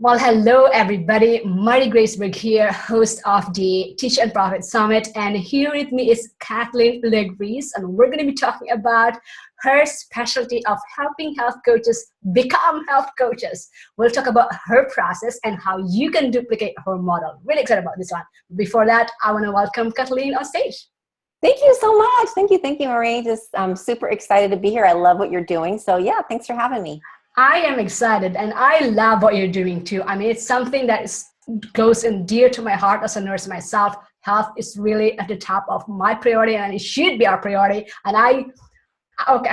Well, hello everybody. Mary Graceberg here, host of the Teach and Profit Summit. And here with me is Kathleen LeGrys, and we're going to be talking about her specialty of helping health coaches become health coaches. We'll talk about her process and how you can duplicate her model. Really excited about this one. Before that, I want to welcome Kathleen on stage. Thank you so much. Thank you, Marie. I'm super excited to be here. I love what you're doing. So yeah, thanks for having me. I am excited and I love what you're doing too. I mean, it's something that is close and dear to my heart as a nurse myself. Health is really at the top of my priority and it should be our priority. And I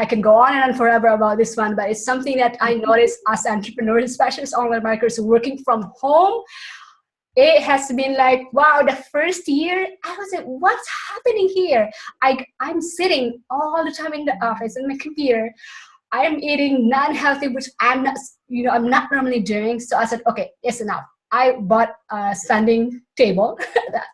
can go on and on forever about this one, but it's something that I notice as entrepreneurs, especially as online marketers working from home. It has been like, wow, the first year, I was like, what's happening here? I'm sitting all the time in the office in my computer. I am eating non-healthy, which I'm not normally doing. So I said, okay, it's enough. I bought a standing table.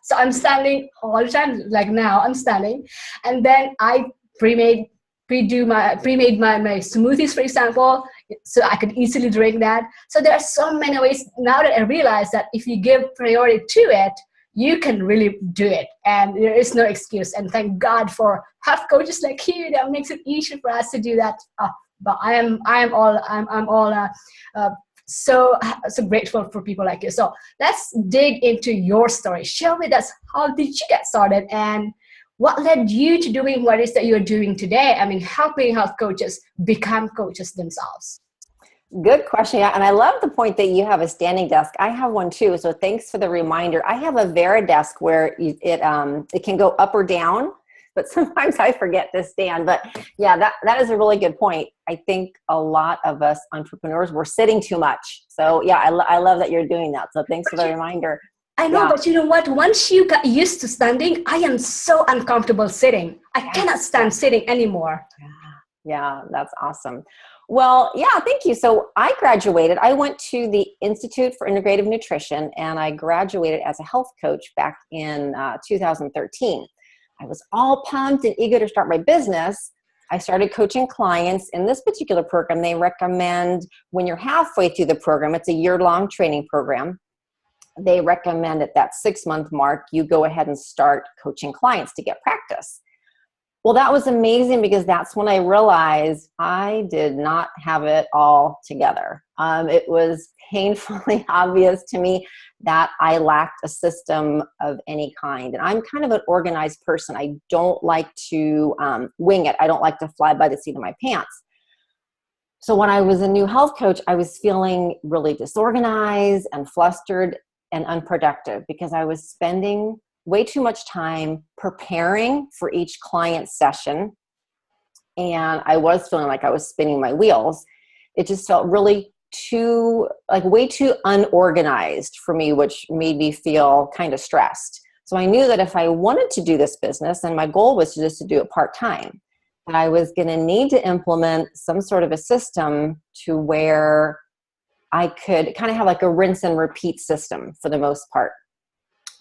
So I'm standing all the time. Like now I'm standing. And then I pre-made my smoothies, for example, so I could easily drink that. So there are so many ways now that I realize that if you give priority to it, you can really do it, and there is no excuse. And thank God for health coaches like you that makes it easier for us to do that. But I'm so grateful for people like you. So let's dig into your story. Share with us, how did you get started and what led you to doing what it is that you're doing today? I mean, helping health coaches become coaches themselves. Good question. Yeah, and I love the point that you have a standing desk. I have one too. So thanks for the reminder. I have a Vera desk where it can go up or down, but sometimes I forget to stand. But yeah, that is a really good point. I think a lot of us entrepreneurs, we're sitting too much. So yeah, I love that you're doing that. So thanks for the reminder. I know, but you know what? Once you got used to standing, I am so uncomfortable sitting. I cannot stand sitting anymore. Yeah, that's awesome. Well, yeah, thank you. So I graduated. I went to the Institute for Integrative Nutrition, and I graduated as a health coach back in 2013. I was all pumped and eager to start my business. I started coaching clients in this particular program. They recommend when you're halfway through the program, it's a year-long training program. They recommend at that 6-month mark, you go ahead and start coaching clients to get practice. Well, that was amazing because that's when I realized I did not have it all together. It was painfully obvious to me that I lacked a system of any kind. And I'm kind of an organized person. I don't like to wing it. I don't like to fly by the seat of my pants. So when I was a new health coach, I was feeling really disorganized and flustered and unproductive because I was spending way too much time preparing for each client session. And I was feeling like I was spinning my wheels. It just felt really way too unorganized for me, which made me feel kind of stressed. So I knew that if I wanted to do this business, and my goal was just to do it part-time, that I was going to need to implement some sort of a system to where I could kind of have like a rinse and repeat system for the most part,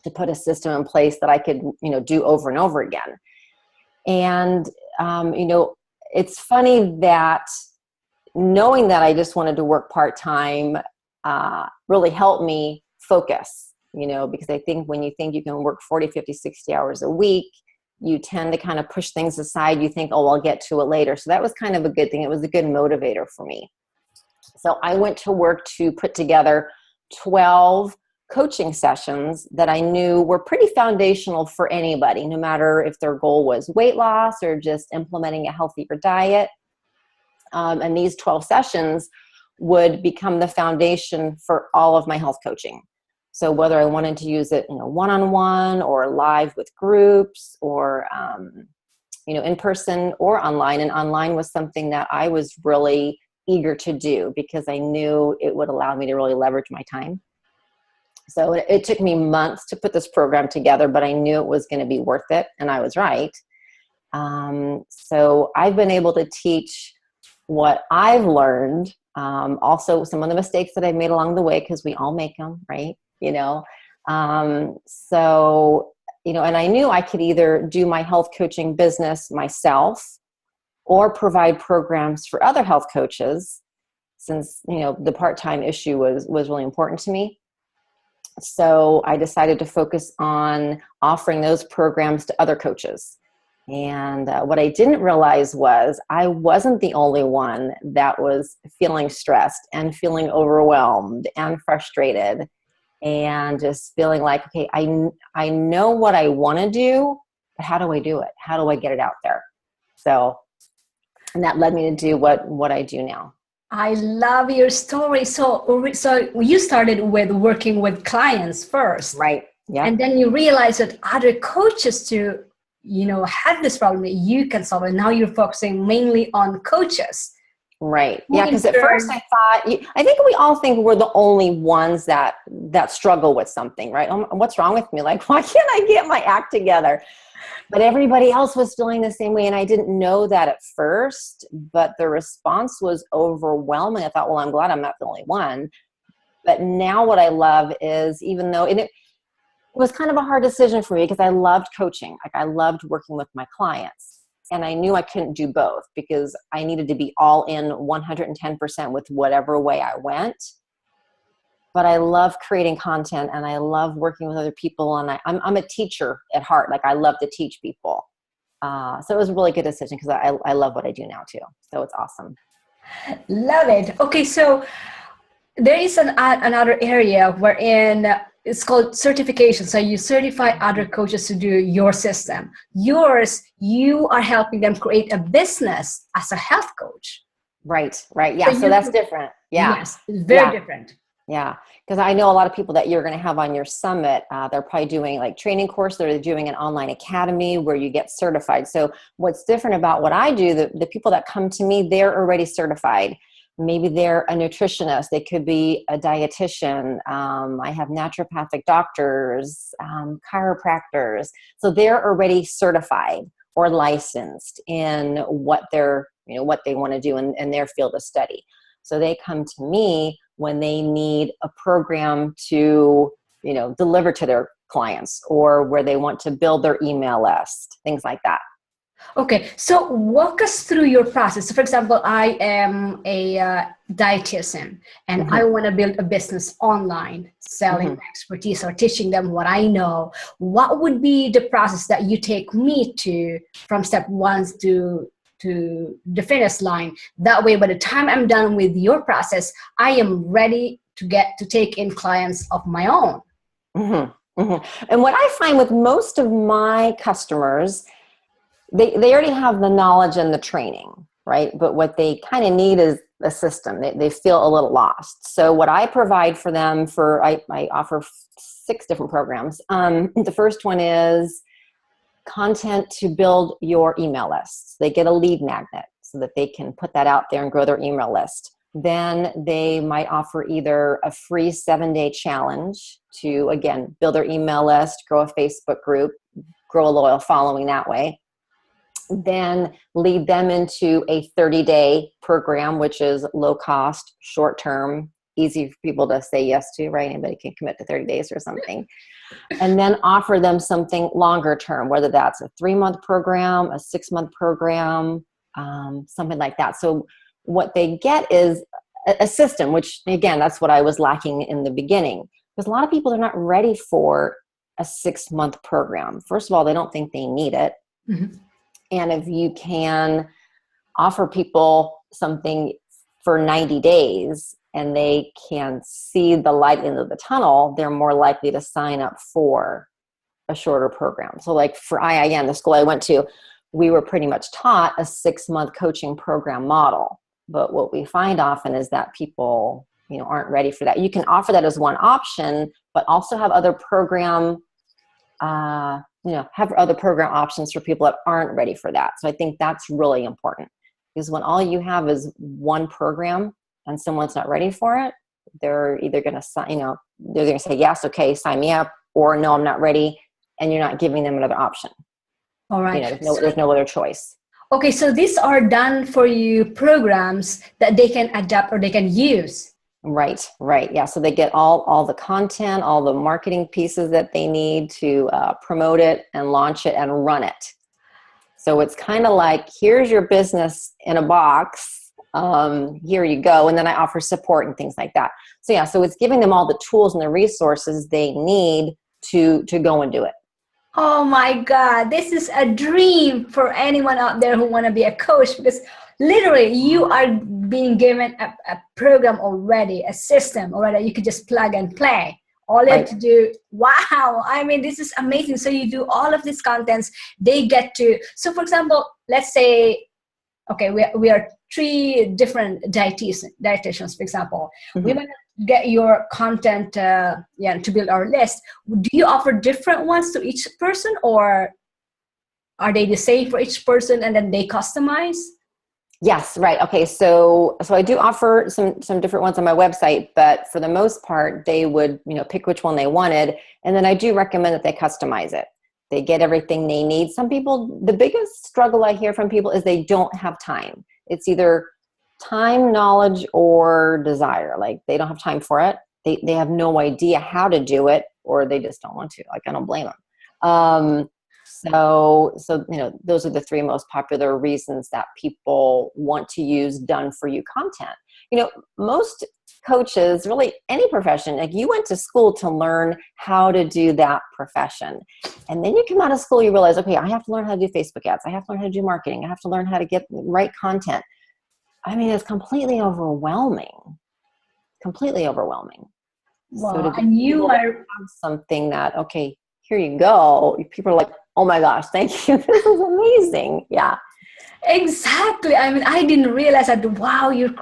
to put a system in place that I could, do over and over again. And, it's funny that knowing that I just wanted to work part-time really helped me focus, because I think when you think you can work 40, 50, 60 hours a week, you tend to kind of push things aside. You think, oh, I'll get to it later. So that was kind of a good thing. It was a good motivator for me. So I went to work to put together 12 coaching sessions that I knew were pretty foundational for anybody, no matter if their goal was weight loss or just implementing a healthier diet. And these 12 sessions would become the foundation for all of my health coaching. So whether I wanted to use it, one-on-one or live with groups or, in person or online. And online was something that I was really eager to do because I knew it would allow me to really leverage my time. So it took me months to put this program together, but I knew it was going to be worth it, and I was right. So I've been able to teach what I've learned, also some of the mistakes that I've made along the way, because we all make them, right? And I knew I could either do my health coaching business myself or provide programs for other health coaches since, the part-time issue was really important to me. So I decided to focus on offering those programs to other coaches. And what I didn't realize was I wasn't the only one that was feeling stressed and feeling overwhelmed and frustrated and just feeling like, okay, I know what I want to do, but how do I do it? How do I get it out there? So, and that led me to do what I do now. I love your story. So you started with working with clients first, right? Yeah, and then you realized that other coaches too, had this problem that you can solve it. Now you're focusing mainly on coaches. Right. Yeah. Because at first I thought, I think we all think we're the only ones that struggle with something, right? What's wrong with me? Like, why can't I get my act together? But everybody else was feeling the same way. And I didn't know that at first, but the response was overwhelming. I thought, well, I'm glad I'm not the only one. But now what I love is, even though it was kind of a hard decision for me because I loved coaching. Like, I loved working with my clients. And I knew I couldn't do both because I needed to be all in 110% with whatever way I went. But I love creating content and I love working with other people. And I'm a teacher at heart. Like, I love to teach people. So it was a really good decision because I love what I do now too. So it's awesome. Love it. Okay, so there is another area wherein it's called certification. So you certify other coaches to do your system. Yours, you are helping them create a business as a health coach. Right. Yeah. So that's different. Yeah. Yes, it's very different. Yeah. Because I know a lot of people that you're going to have on your summit, they're probably doing like training course. They're doing an online academy where you get certified. So what's different about what I do, the people that come to me, they're already certified. Maybe they're a nutritionist. They could be a dietitian. I have naturopathic doctors, chiropractors. So they're already certified or licensed in what what they want to do in their field of study. So they come to me when they need a program to, deliver to their clients or where they want to build their email list, things like that. Okay, so walk us through your process. So for example, I am a dietitian and I want to build a business online, selling expertise or teaching them what I know. What would be the process that you take me to from step one to the finish line? That way, by the time I'm done with your process, I am ready to take in clients of my own. And what I find with most of my customers, they already have the knowledge and the training, right? But what they kind of need is a system. They feel a little lost. So what I provide for them I offer 6 different programs. The first one is content to build your email list. They get a lead magnet so that they can put that out there and grow their email list. Then they might offer either a free 7-day challenge to, again, build their email list, grow a Facebook group, grow a loyal following that way. Then lead them into a 30-day program, which is low cost, short term, easy for people to say yes to, right? Anybody can commit to 30 days or something. And then offer them something longer term, whether that's a 3-month program, a 6-month program, something like that. So what they get is a system, which again, that's what I was lacking in the beginning. Because a lot of people are not ready for a 6-month program. First of all, they don't think they need it. And if you can offer people something for 90 days and they can see the light end of the tunnel, they're more likely to sign up for a shorter program. So like for IIN, the school I went to, we were pretty much taught a 6-month coaching program model. But what we find often is that people, aren't ready for that. You can offer that as one option, but also have other program have other program options for people that aren't ready for that. So I think that's really important, because when all you have is one program and someone's not ready for it, they're either going to they're going to say, yes, okay, sign me up, or no, I'm not ready. And you're not giving them another option. All right. There's no other choice. Okay. So these are done for you programs that they can adapt or they can use. Right. Yeah. So they get all the content, all the marketing pieces that they need to promote it and launch it and run it. So it's kind of like, here's your business in a box, Here you go. And then I offer support and things like that. So yeah, so it's giving them all the tools and the resources they need to go and do it. Oh my God, this is a dream for anyone out there who want to be a coach, because literally you are being given a program already, a system already. You could just plug and play. All you have to do, wow, I mean, this is amazing. So you do all of these contents, they get to, so for example, let's say, okay, we are three different dietitians, for example. We want to get your content to build our list. Do you offer different ones to each person, or are they the same for each person and then they customize? Yes, right. Okay, so I do offer some different ones on my website, but for the most part, they would pick which one they wanted, and then I do recommend that they customize it. They get everything they need. Some people, the biggest struggle I hear from people is they don't have time. It's either time, knowledge, or desire. Like they don't have time for it. They have no idea how to do it, or they just don't want to. Like I don't blame them. So those are the three most popular reasons that people want to use done for you content. Most coaches, really any profession, like you went to school to learn how to do that profession. And then you come out of school, you realize, okay, I have to learn how to do Facebook ads. I have to learn how to do marketing. I have to learn how to get the right content. I mean, it's completely overwhelming. Completely overwhelming. Wow. So to and you are have something that, okay, here you go. People are like, oh my gosh, thank you. This is amazing. Yeah. Exactly. I mean, I didn't realize that, wow, you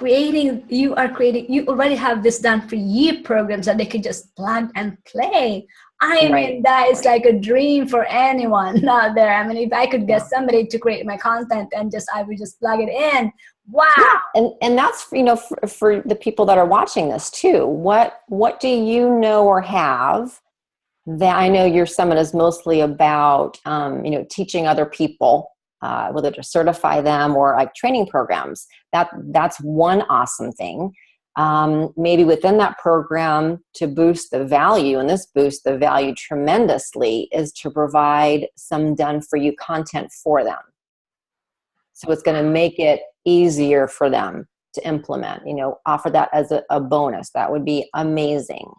already have this done for you programs that they can just plug and play. I mean, that is like a dream for anyone out there. I mean, if I could get somebody to create my content and I would just plug it in. Wow. Yeah. And that's, for the people that are watching this too. What do you know or have that I know your summit is mostly about, teaching other people, whether to certify them or like training programs. That's one awesome thing. Maybe within that program to boost the value, and this boosts the value tremendously, is to provide some done for you content for them. So it's going to make it easier for them to implement, offer that as a bonus. That would be amazing.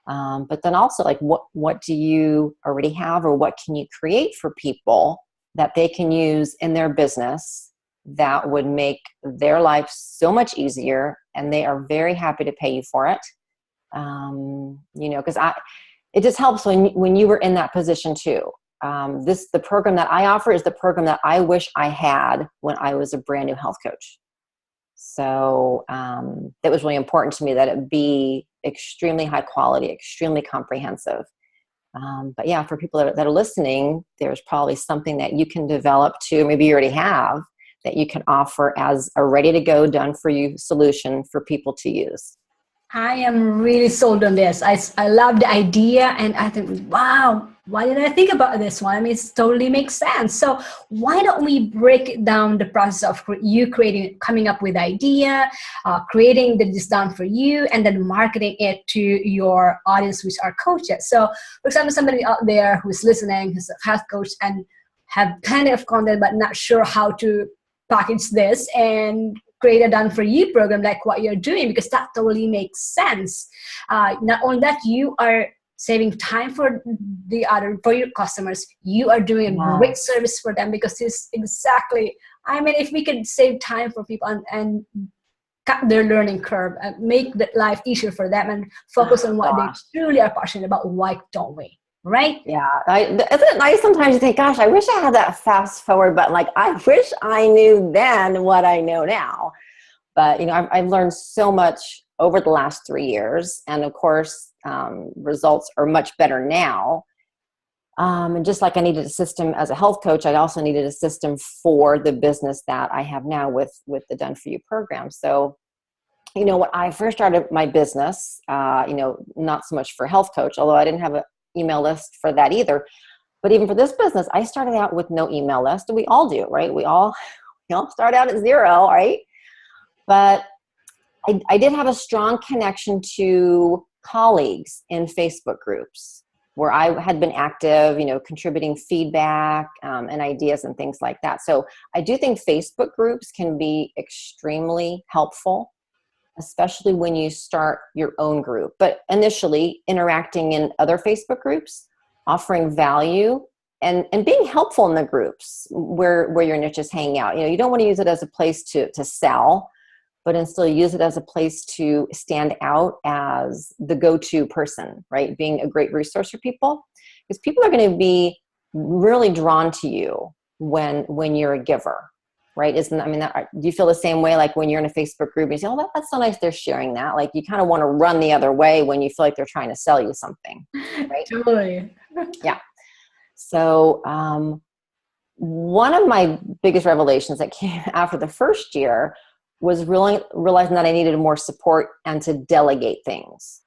But then also, like, what do you already have, or what can you create for people that they can use in their business that would make their life so much easier, and they are very happy to pay you for it. Because it just helps when you were in that position too. The program that I offer is the program that I wish I had when I was a brand new health coach. So that was really important to me, that it be extremely high quality, extremely comprehensive. But yeah, for people that are listening, there's probably something that you can develop too, maybe you already have, that you can offer as a ready to go, done for you solution for people to use. I am really sold on this. I love the idea, and I think, wow, why didn't I think about this one? I mean, it totally makes sense. So why don't we break down the process of you coming up with the idea, creating this done for you, and then marketing it to your audience, which are coaches. So for example, somebody out there who's listening, who's a health coach and have plenty of content, but not sure how to package this and create a done for you program like what you're doing, because that totally makes sense. Not only that, you are saving time for your customers. You are doing a great service for them, because this exactly, I mean, if we could save time for people and cut their learning curve and make the life easier for them and focus on what they truly are passionate about, why don't we? Right? Yeah. Isn't it nice sometimes you think, gosh, I wish I had that fast forward button. Like, I wish I knew then what I know now. But, I've learned so much over the last 3 years. And of course, results are much better now. And just like I needed a system as a health coach, I also needed a system for the business that I have now with the Done For You program. So, when I first started my business, not so much for health coach, although I didn't have an email list for that either. But even for this business, I started out with no email list. We all do, right? We all start out at zero, right? But I did have a strong connection to colleagues in Facebook groups. where I had been active, contributing feedback and ideas and things like that. So I do think Facebook groups can be extremely helpful, especially when you start your own group. But initially, interacting in other Facebook groups, offering value, and being helpful in the groups where your niche is hanging out. You don't want to use it as a place to sell, but instead use it as a place to stand out as the go-to person, right? Being a great resource for people, because people are going to be really drawn to you when you're a giver, right? Do you feel the same way? Like when you're in a Facebook group, you say, "Oh, that's so nice they're sharing that." Like you kind of want to run the other way when you feel like they're trying to sell you something, right? Totally. Yeah. So one of my biggest revelations that came after the first year was really realizing that I needed more support and to delegate things.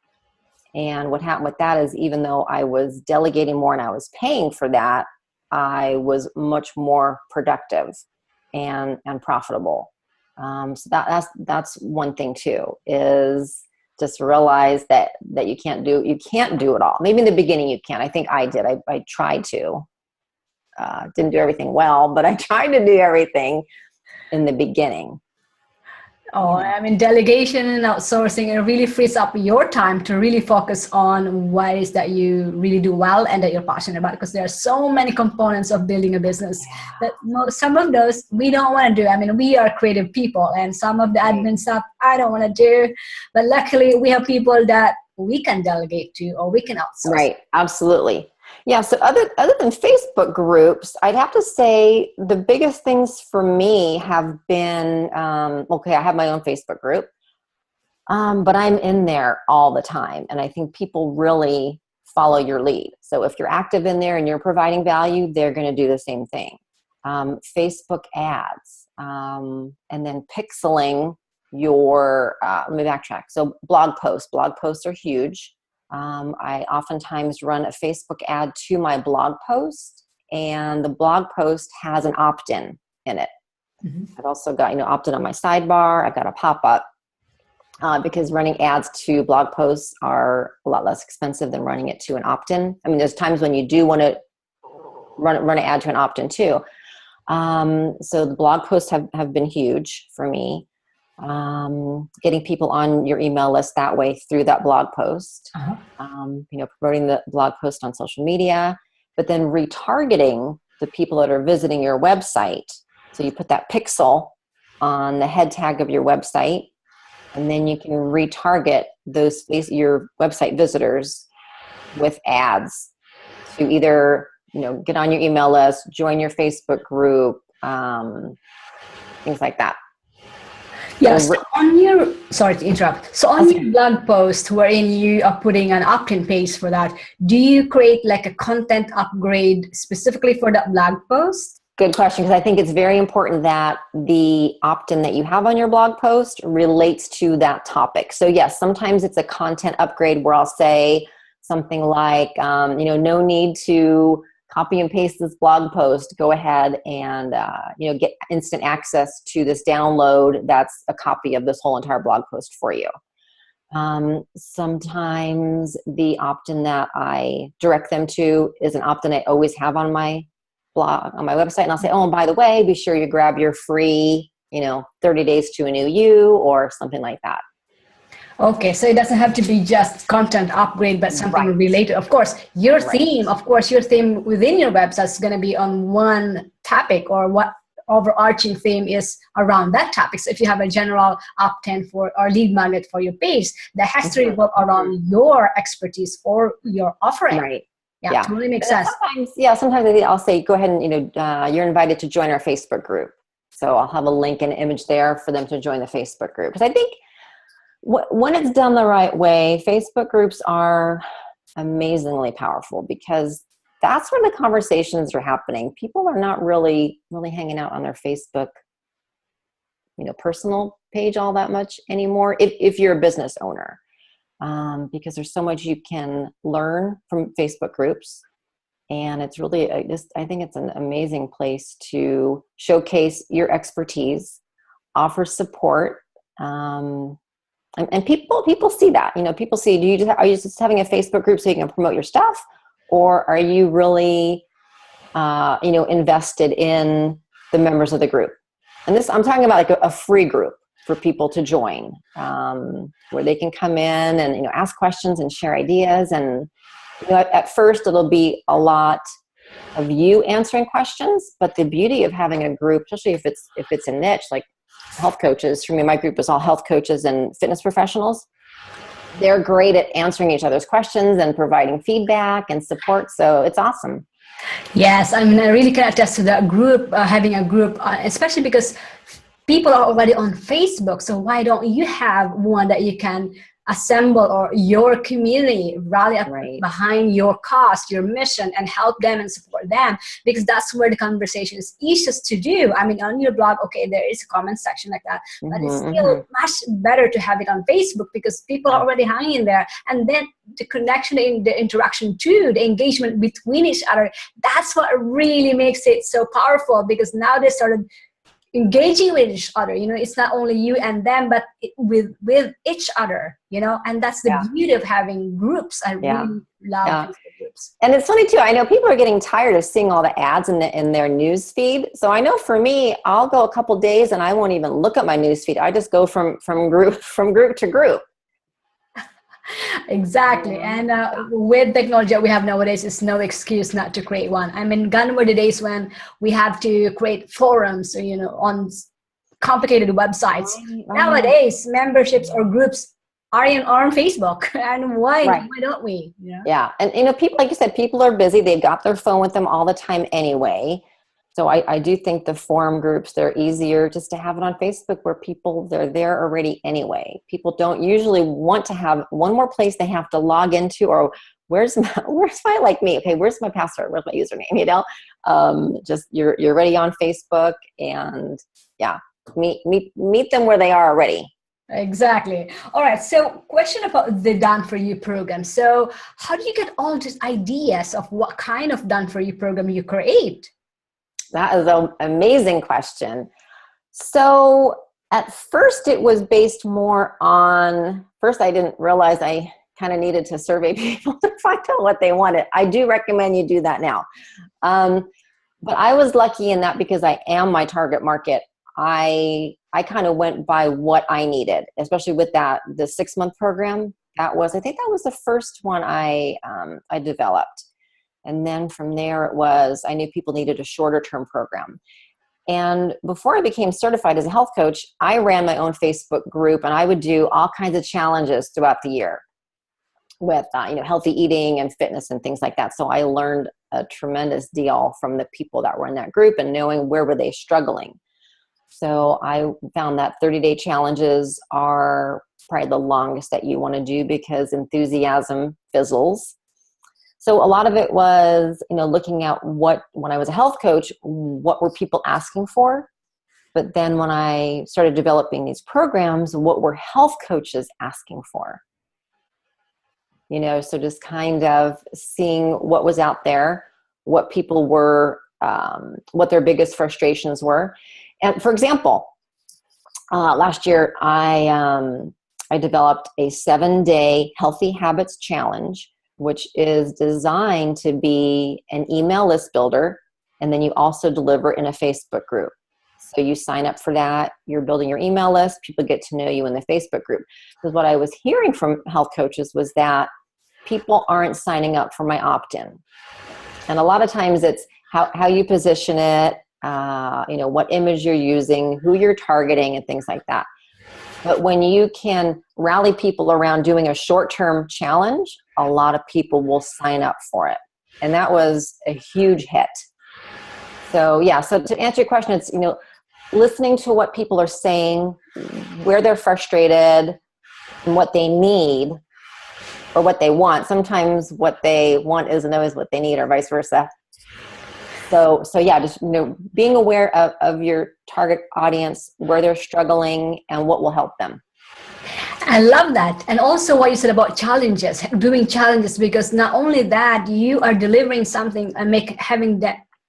And what happened with that is, even though I was delegating more and I was paying for that, I was much more productive and profitable. So that's one thing too, is just realize that you can't do it all. Maybe in the beginning you can. I think I did. I tried to. Didn't do everything well, but I tried to do everything in the beginning. Oh, delegation and outsourcing, it really frees up your time to really focus on what is that you really do well and that you're passionate about, because there are so many components of building a business that some of those we don't want to do. We are creative people, and some of the admin stuff I don't want to do, but luckily we have people that we can delegate to or we can outsource. Right, absolutely. Yeah, so other than Facebook groups, I'd have to say the biggest things for me have been, I have my own Facebook group, but I'm in there all the time. And I think people really follow your lead. So if you're active in there and you're providing value, they're going to do the same thing. Facebook ads, and then pixeling your, let me backtrack. So blog posts are huge. I oftentimes run a Facebook ad to my blog post, and the blog post has an opt-in in it. Mm-hmm. I've also got, opt-in on my sidebar. I've got a pop-up, because running ads to blog posts are a lot less expensive than running it to an opt-in. There's times when you do want to run an ad to an opt-in too. So the blog posts have been huge for me. Getting people on your email list that way through that blog post, promoting the blog post on social media, but then retargeting the people that are visiting your website. So you put that pixel on the head tag of your website, and then you can retarget your website visitors with ads to either, get on your email list, join your Facebook group, things like that. Yes. Sorry to interrupt. So on your blog post wherein you are putting an opt-in page for that, do you create like a content upgrade specifically for that blog post? Good question, because I think it's very important that the opt-in that you have on your blog post relates to that topic. So yes, sometimes it's a content upgrade where I'll say something like, no need to copy and paste this blog post. Go ahead and get instant access to this download that's a copy of this whole entire blog post for you. Sometimes the opt-in that I direct them to is an opt-in I always have on my blog, on my website, and I'll say, "Oh, and by the way, be sure you grab your free 30 days to a new you," or something like that. Okay, so it doesn't have to be just content upgrade, but something related. Of course, your theme within your website is going to be on one topic, or what overarching theme is around that topic. So if you have a general opt-in for or lead magnet for your page, that has to revolve around your expertise or your offering. Right. Yeah, totally makes sense. Sometimes I'll say, go ahead and you're invited to join our Facebook group. So I'll have a link and image there for them to join the Facebook group, because I think when it's done the right way, Facebook groups are amazingly powerful, because that's where the conversations are happening. People are not really hanging out on their Facebook, personal page all that much anymore. If you're a business owner, because there's so much you can learn from Facebook groups, and it's really I think it's an amazing place to showcase your expertise, offer support. And people see that, people see, are you just having a Facebook group so you can promote your stuff? or are you really, invested in the members of the group? And this, I'm talking about like a free group for people to join, where they can come in and, ask questions and share ideas. And, at first it'll be a lot of you answering questions, but the beauty of having a group, especially if it's a niche, like health coaches, for me, my group was all health coaches and fitness professionals. They're great at answering each other's questions and providing feedback and support. So it's awesome. Yes, I mean, I really can attest to that group, having a group, especially because people are already on Facebook. So why don't you have one that you can assemble, or your community rally up behind your cause, your mission, and help them and support them? Because that's where the conversation is easiest to do. I mean, on your blog, okay, there is a comment section like that, but it's still much better to have it on Facebook because people are already hanging there. And then the connection, in the interaction too, the engagement between each other, that's what really makes it so powerful, because now they started engaging with each other. It's not only you and them, but with each other, and that's the beauty of having groups. I really love Facebook groups. And it's funny too, I know people are getting tired of seeing all the ads in their news feed. So I know for me, I'll go a couple days and I won't even look at my news feed. I just go from group to group. Exactly. And with technology that we have nowadays, it's no excuse not to create one. I mean, gone were the days when we have to create forums, on complicated websites. Nowadays, memberships or groups are on Facebook. And why don't we? Yeah. And, people, like you said, people are busy. They've got their phone with them all the time anyway. So I do think the forum groups, they're easier just to have it on Facebook, where they're there already anyway. People don't usually want to have one more place they have to log into, or where's my like me? Okay, where's my password? Where's my username? Just you're already on Facebook, and meet them where they are already. Exactly. All right. So question about the Done For You program. So how do you get all these ideas of what kind of Done For You program you create? That is an amazing question. So at first it was based more on, first I didn't realize I kind of needed to survey people to find out what they wanted. I do recommend you do that now. But I was lucky in that because I am my target market. I kind of went by what I needed, especially with the 6-month program. I think that was the first one I developed. And then from there I knew people needed a shorter term program. And before I became certified as a health coach, I ran my own Facebook group, and I would do all kinds of challenges throughout the year with, healthy eating and fitness and things like that. So I learned a tremendous deal from the people that were in that group and knowing where were they struggling. So I found that 30-day challenges are probably the longest that you want to do because enthusiasm fizzles. So a lot of it was, looking at when I was a health coach, what were people asking for? But then when I started developing these programs, what were health coaches asking for? So just kind of seeing what was out there, what people were, what their biggest frustrations were. And for example, last year I developed a 7-day Healthy Habits Challenge, which is designed to be an email list builder. And then you also deliver in a Facebook group. So you sign up for that. You're building your email list. People get to know you in the Facebook group. Because what I was hearing from health coaches was that people aren't signing up for my opt-in. And a lot of times it's how you position it, what image you're using, who you're targeting, and things like that. But when you can rally people around doing a short-term challenge, a lot of people will sign up for it. And that was a huge hit. So so to answer your question, it's, listening to what people are saying, where they're frustrated, and what they need or what they want. Sometimes what they want isn't always what they need, or vice versa. So just, being aware of your target audience, where they're struggling, and what will help them. I love that. And also what you said about challenges, doing challenges, because not only that, you are delivering something and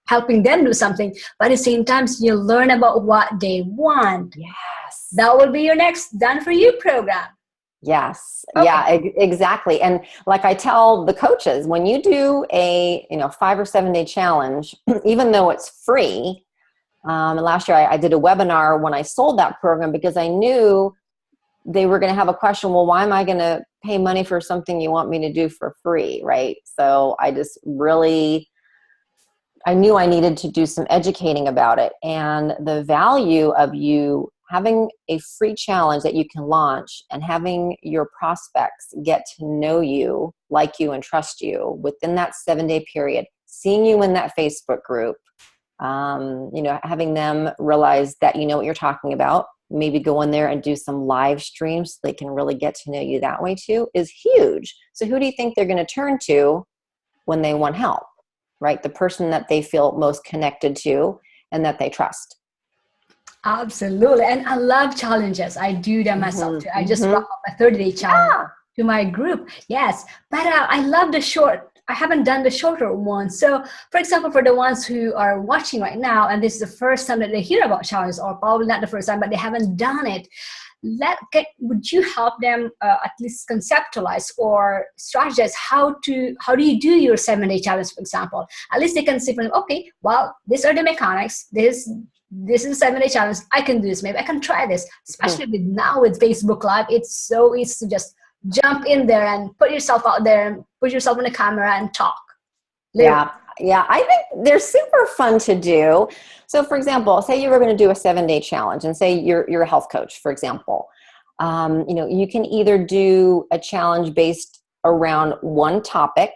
helping them do something, but at the same time, you learn about what they want. Yes. That will be your next Done For You program. Yes. Okay. Yeah, exactly. And like I tell the coaches, when you do a, 5 or 7 day challenge, even though it's free, last year I did a webinar when I sold that program because I knew they were going to have a question. Well, why am I going to pay money for something you want me to do for free? Right. So I knew I needed to do some educating about it, and the value of you having a free challenge that you can launch and having your prospects get to know you, like you, and trust you within that 7-day period, seeing you in that Facebook group, having them realize that you know what you're talking about, maybe go in there and do some live streams so they can really get to know you that way too, is huge. So who do you think they're going to turn to when they want help? Right? The person that they feel most connected to and that they trust. Absolutely. And I love challenges. I do them myself too. I just wrap up a 30-day challenge to my group. Yes. But I love I haven't done the shorter ones. So for example, for the ones who are watching right now, and this is the first time that they hear about challenges, or probably not the first time, but they haven't done it, would you help them at least conceptualize or strategize how do you do your 7-day challenge, for example? At least they can see from, okay, well, these are the mechanics. This is a 7-day challenge. I can do this. Maybe I can try this. Especially with Facebook Live, it's so easy to just jump in there and put yourself out there and put yourself on the camera and talk. Literally. Yeah. I think they're super fun to do. So for example, say you were going to do a 7-day challenge, and say you're a health coach, for example. You can either do a challenge based around one topic,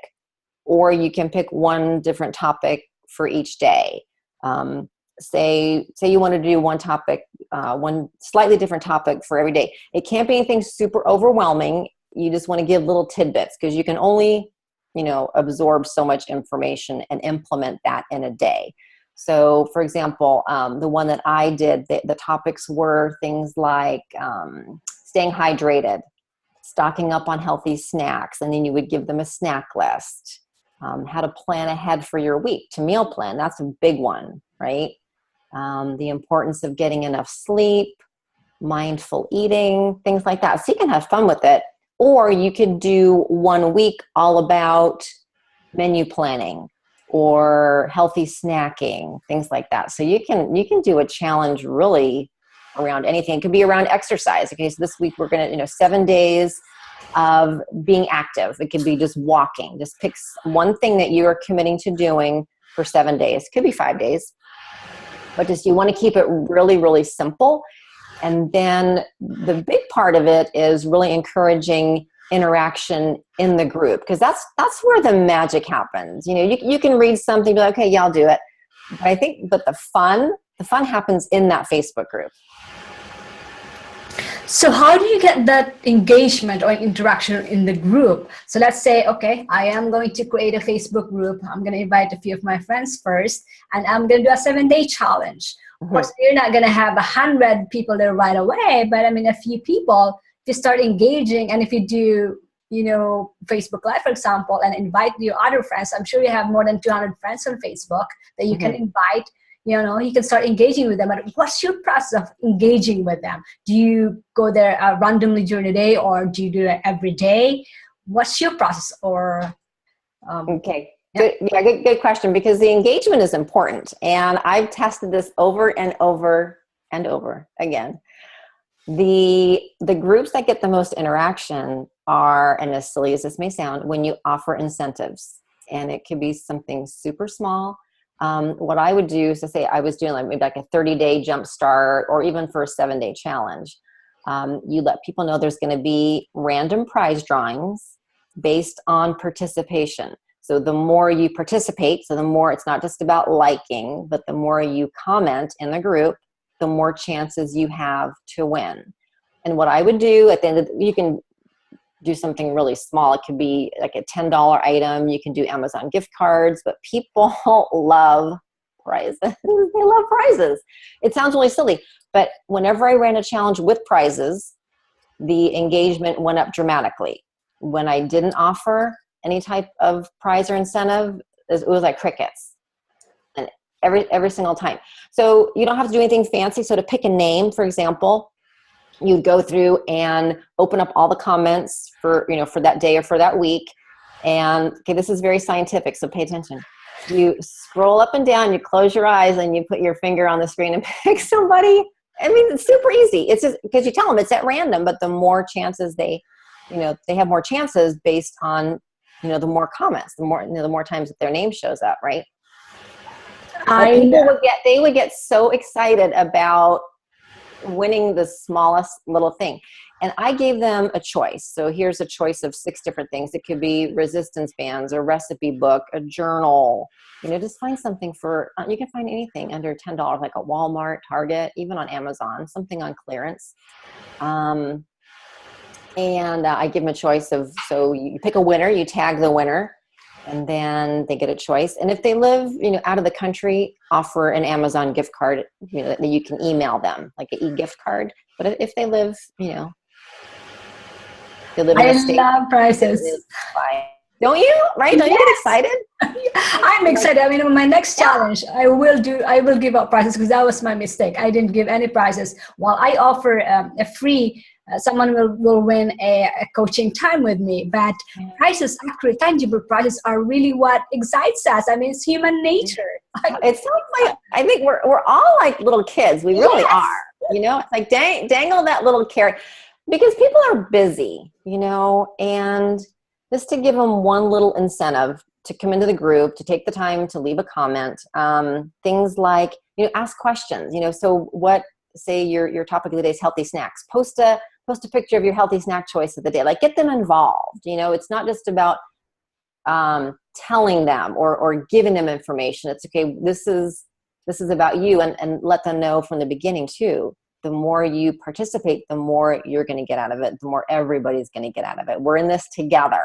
or you can pick one different topic for each day. Say you want to do one topic, one slightly different topic for every day. It can't be anything super overwhelming. You just want to give little tidbits, because you can only absorb so much information and implement that in a day. So for example, the one that I did, the topics were things like staying hydrated, stocking up on healthy snacks, and then you would give them a snack list, how to plan ahead for your week, to meal plan. That's a big one, right? The importance of getting enough sleep, mindful eating, things like that. So you can have fun with it. Or you could do 1 week all about menu planning or healthy snacking, things like that. So you can do a challenge really around anything. It could be around exercise. Okay, so this week we're going to, 7 days of being active. It could be just walking. Just pick one thing that you are committing to doing for 7 days. It could be 5 days. But just you want to keep it really, really simple. And then the big part of it is really encouraging interaction in the group, because that's where the magic happens. You can read something, be like, okay, yeah, I'll do it. But the fun happens in that Facebook group. So how do you get that engagement or interaction in the group? So let's say, okay, I am going to create a Facebook group. I'm going to invite a few of my friends first, and I'm going to do a 7-day challenge. Of course, you're not going to have 100 people there right away, but a few people, if you start engaging, and if you do, Facebook Live, for example, and invite your other friends, I'm sure you have more than 200 friends on Facebook that you can invite. You can start engaging with them. But what's your process of engaging with them? Do you go there randomly during the day, or do you do it every day? What's your process? Okay. Good question, because the engagement is important. And I've tested this over and over and over again. The groups that get the most interaction are, and as silly as this may sound, when you offer incentives. And it could be something super small. What I would do, so say I was doing maybe like a 30-day jump start, or even for a 7-day challenge. You let people know there's going to be random prize drawings based on participation. So the more you participate, so the more, it's not just about liking, but the more you comment in the group, the more chances you have to win. And what I would do at the end you can do something really small. It could be like a $10 item. You can do Amazon gift cards, but people love prizes. They love prizes. It sounds really silly, but whenever I ran a challenge with prizes, the engagement went up dramatically. When I didn't offer any type of prize or incentive, it was like crickets, and every single time. So you don't have to do anything fancy. So to pick a name, for example, you'd go through and open up all the comments for, for that day or for that week. And okay, this is very scientific, so pay attention. You scroll up and down, you close your eyes, and you put your finger on the screen and pick somebody. I mean, it's super easy. It's just because you tell them it's at random, but the more chances they have more chances based on, the more comments, the more times that their name shows up, right? But they would get so excited about winning the smallest little thing. And I gave them a choice. So here's a choice of 6 different things. It could be resistance bands, a recipe book, a journal. Just find something you can find anything under $10, like a Walmart, Target, even on Amazon, something on clearance. And I give them a choice so you pick a winner, you tag the winner, and then they get a choice. And if they live, out of the country, offer an Amazon gift card, that you can email them, like an e-gift card. But if they live, they live in a state. I love prizes. Don't you? Right? Don't you get excited? I'm excited. I mean, my next challenge, I will give out prizes, because that was my mistake. I didn't give any prizes. While I offer a free, someone will win a coaching time with me. But prizes, actually, tangible prizes are really what excites us. I mean, it's human nature. It sounds like, I think we're all like little kids. We really are. It's like dangle that little carrot, because people are busy, and just to give them one little incentive to come into the group, to take the time to leave a comment, things like, ask questions, so say your topic of the day is healthy snacks, post a picture of your healthy snack choice of the day, like get them involved. It's not just about telling them or giving them information. It's okay. This is about you, and let them know from the beginning too. The more you participate, the more you're going to get out of it. The more everybody's going to get out of it. We're in this together.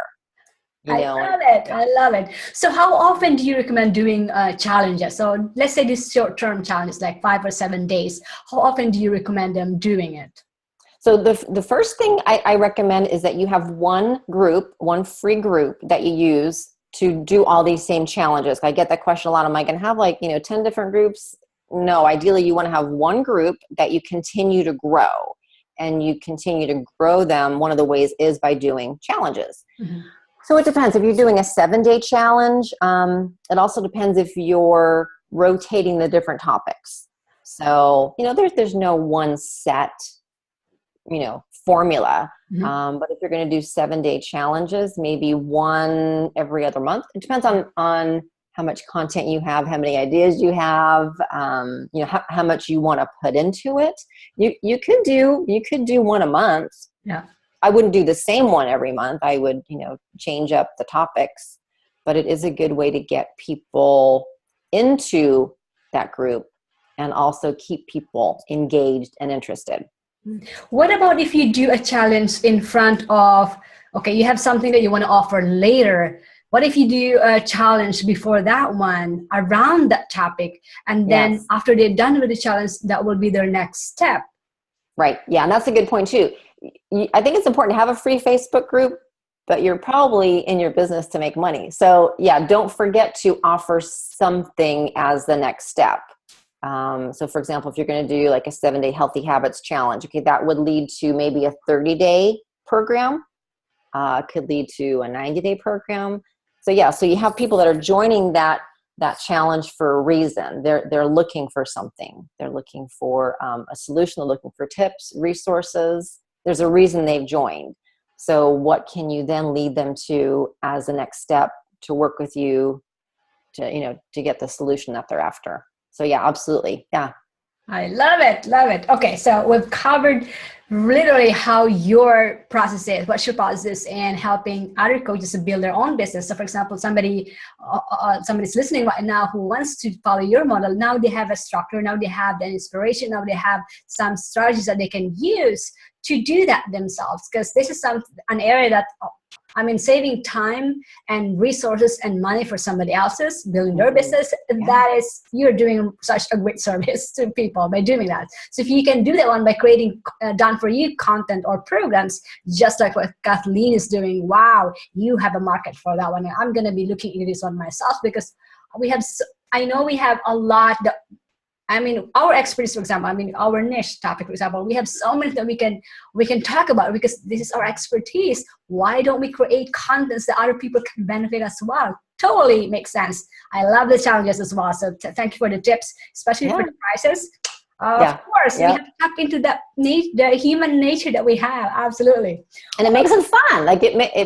I love it. So how often do you recommend doing challenges? So let's say this short-term challenge, like 5 or 7 days. How often do you recommend them doing it? So the first thing I recommend is that you have one free group that you use to do all these same challenges. I get that question a lot. Am I going to have 10 different groups? No, ideally you want to have one group that you continue to grow, and you continue to grow them. One of the ways is by doing challenges. Mm-hmm. So it depends. If you're doing a 7-day challenge, it also depends if you're rotating the different topics. So, there's no one set, formula. Mm-hmm. But if you're going to do 7-day challenges, maybe one every other month. It depends on how much content you have, how many ideas you have, how much you want to put into it. You could do one a month. Yeah. I wouldn't do the same one every month. I would, change up the topics, but it is a good way to get people into that group and also keep people engaged and interested. What about if you do a challenge in front of, you have something that you want to offer later. What if you do a challenge before that one around that topic, and then after they're done with the challenge, that will be their next step? Right. Yeah. And that's a good point too. I think it's important to have a free Facebook group, but you're probably in your business to make money. So don't forget to offer something as the next step. So for example, if you're going to do like a 7-day healthy habits challenge, that would lead to maybe a 30-day program, could lead to a 90-day program. So you have people that are joining that challenge for a reason. They're looking for something. They're looking for a solution. They're looking for tips, resources. There's a reason they've joined. So what can you then lead them to as the next step to work with you to get the solution that they're after? So absolutely. Yeah. I love it. Love it. Okay. So we've covered literally how your process is, what's your process and helping other coaches to build their own business. So for example, somebody's listening right now who wants to follow your model. Now they have a structure. Now they have the inspiration. Now they have some strategies that they can use to do that themselves. Because this is an area that, saving time and resources and money for somebody else's, building their business, you're doing such a great service to people by doing that. So if you can do that one by creating done-for-you content or programs, just like what Kathleen is doing, wow, you have a market for that one. I'm going to be looking into this one myself, because I know we have a lot I mean, our expertise, for example, I mean, our niche topic, for example, we have so many that we can talk about because this is our expertise. Why don't we create contents that other people can benefit as well? Totally makes sense. I love the challenges as well. So thank you for the tips, especially for the prices. Of course, we have to tap into that the human nature that we have. Absolutely. And it makes it fun. Like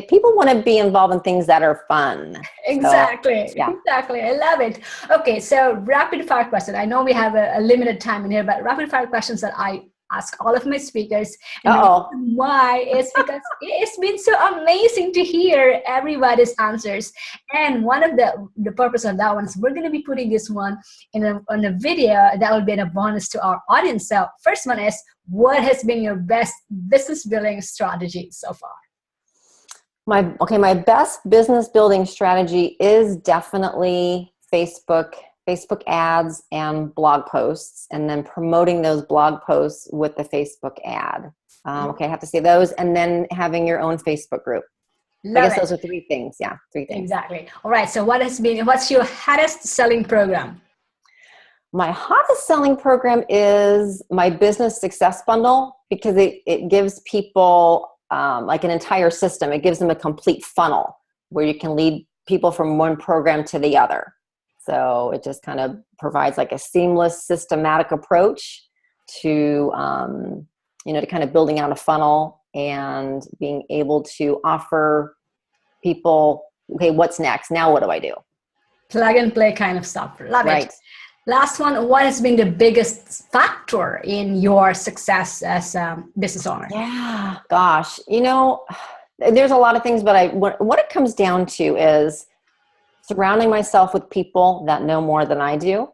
people want to be involved in things that are fun. Exactly. So, yeah. Exactly. I love it. Okay. So rapid fire question. I know we have a limited time in here, but rapid fire questions that I ask all of my speakers. And the reason why is because it's been so amazing to hear everybody's answers. And one of the purpose of that one is we're going to be putting this one on a video that will be a bonus to our audience. So first one is, what has been your best business building strategy so far? My best business building strategy is definitely Facebook ads and blog posts, and then promoting those blog posts with the Facebook ad. I have to say those, and then having your own Facebook group. I guess those are three things. Yeah, three things. Exactly. All right. So what's your hottest selling program? My hottest selling program is my business success bundle, because it gives people like an entire system. It gives them a complete funnel where you can lead people from one program to the other. So it just kind of provides like a seamless, systematic approach to, to kind of building out a funnel and being able to offer people, okay, what's next? Now what do I do? Plug and play kind of stuff. Love it. Last one, what has been the biggest factor in your success as a business owner? Yeah, gosh, there's a lot of things, but what it comes down to is surrounding myself with people that know more than I do,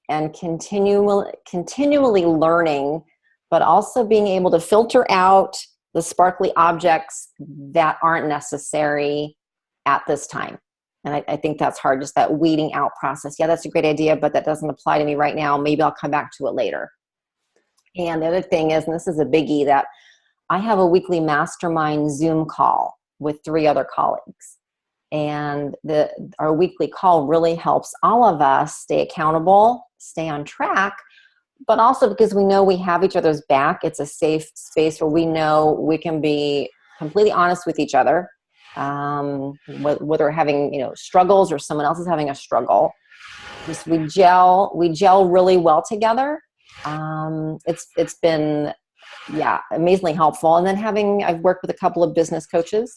and continually learning, but also being able to filter out the sparkly objects that aren't necessary at this time. And I think that's hard, just that weeding out process. Yeah, that's a great idea, but that doesn't apply to me right now. Maybe I'll come back to it later. And the other thing is, and this is a biggie, that I have a weekly mastermind Zoom call with 3 other colleagues. And our weekly call really helps all of us stay accountable, stay on track, but also because we know we have each other's back. It's a safe space where we know we can be completely honest with each other, whether we're having struggles or someone else is having a struggle. Just we gel really well together. It's been amazingly helpful. And then I've worked with a couple of business coaches.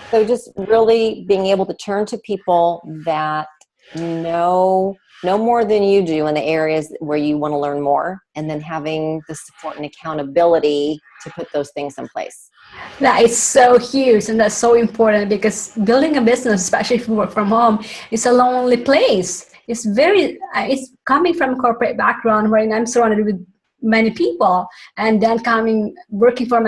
So just really being able to turn to people that know more than you do in the areas where you want to learn more, and then having the support and accountability to put those things in place. That is so huge, and that's so important, because building a business, especially if you work from home, is a lonely place. It's coming from a corporate background where I'm surrounded with many people, and then working for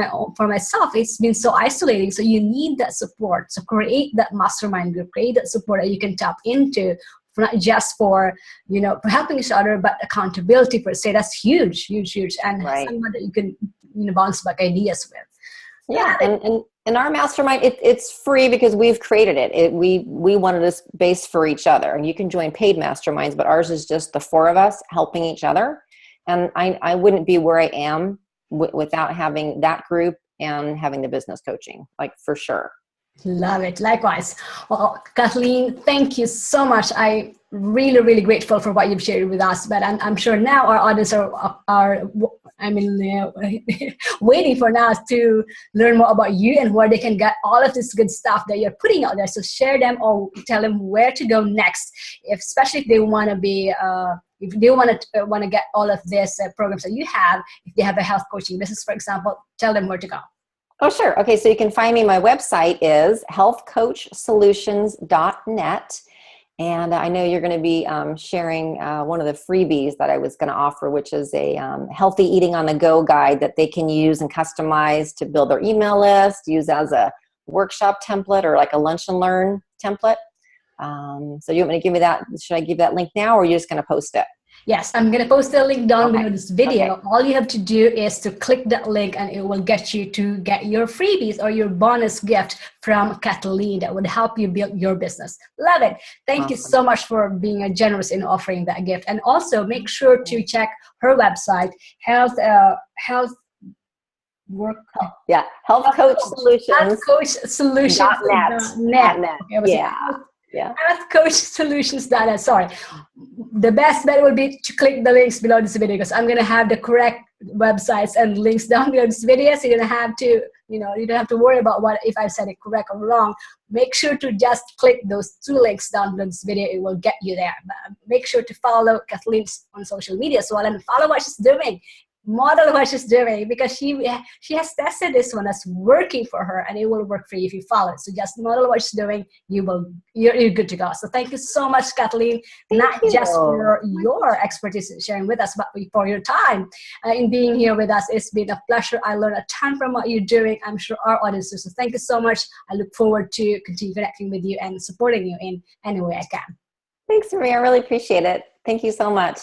myself, it's been so isolating. So you need that support. So create that mastermind group, create that support that you can tap into, not just for for helping each other, but accountability per se. That's huge, and someone that you can bounce back ideas with. Yeah, and in our mastermind, it's free because we've created it. We wanted a space for each other, and you can join paid masterminds, but ours is just the 4 of us helping each other. And I wouldn't be where I am without having that group and having the business coaching, like, for sure. Love it. Likewise. Well, Kathleen, thank you so much. I really grateful for what you've shared with us. But I'm sure now our audience are waiting for now to learn more about you and where they can get all of this good stuff that you're putting out there. So share them or tell them where to go next, especially if they want to be. If they want to get all of this programs that you have, if they have a health coaching business, for example, tell them where to go. Oh, sure. Okay, so you can find me. My website is healthcoachsolutions.net. And I know you're going to be sharing one of the freebies that I was going to offer, which is a healthy eating on the go guide that they can use and customize to build their email list, use as a workshop template or like a lunch and learn template. So you want me to give me that? Should I give that link now, or are you just going to post it? Yes, I'm going to post the link down Okay. below this video. Okay. All you have to do is to click that link and it will get you to get your freebies or your bonus gift from Kathleen that would help you build your business. Love it. Thank you Awesome. so much for being generous in offering that gift. And also make sure to check her website, health work Yeah. Health Coach Solutions. healthcoachsolutions.net. Dot net. Okay, I was Yeah. Yeah. healthcoachsolutions.net. Sorry. The best bet will be to click the links below this video because I'm going to have the correct websites and links down below this video. So you're going to have to, you don't have to worry about what if I said it correct or wrong. Make sure to just click those 2 links down below this video. It will get you there. But make sure to follow Kathleen on social media as well and follow what she's doing. Model what she's doing because she has tested this one as working for her and it will work for you if you follow it. So just model what she's doing, you're good to go. So thank you so much, Kathleen, not just for your expertise sharing with us, but for your time in being here with us. It's been a pleasure. I learned a ton from what you're doing. I'm sure our audience too. So thank you so much. I look forward to continue connecting with you and supporting you in any way I can. Thanks, Maria. I really appreciate it. Thank you so much.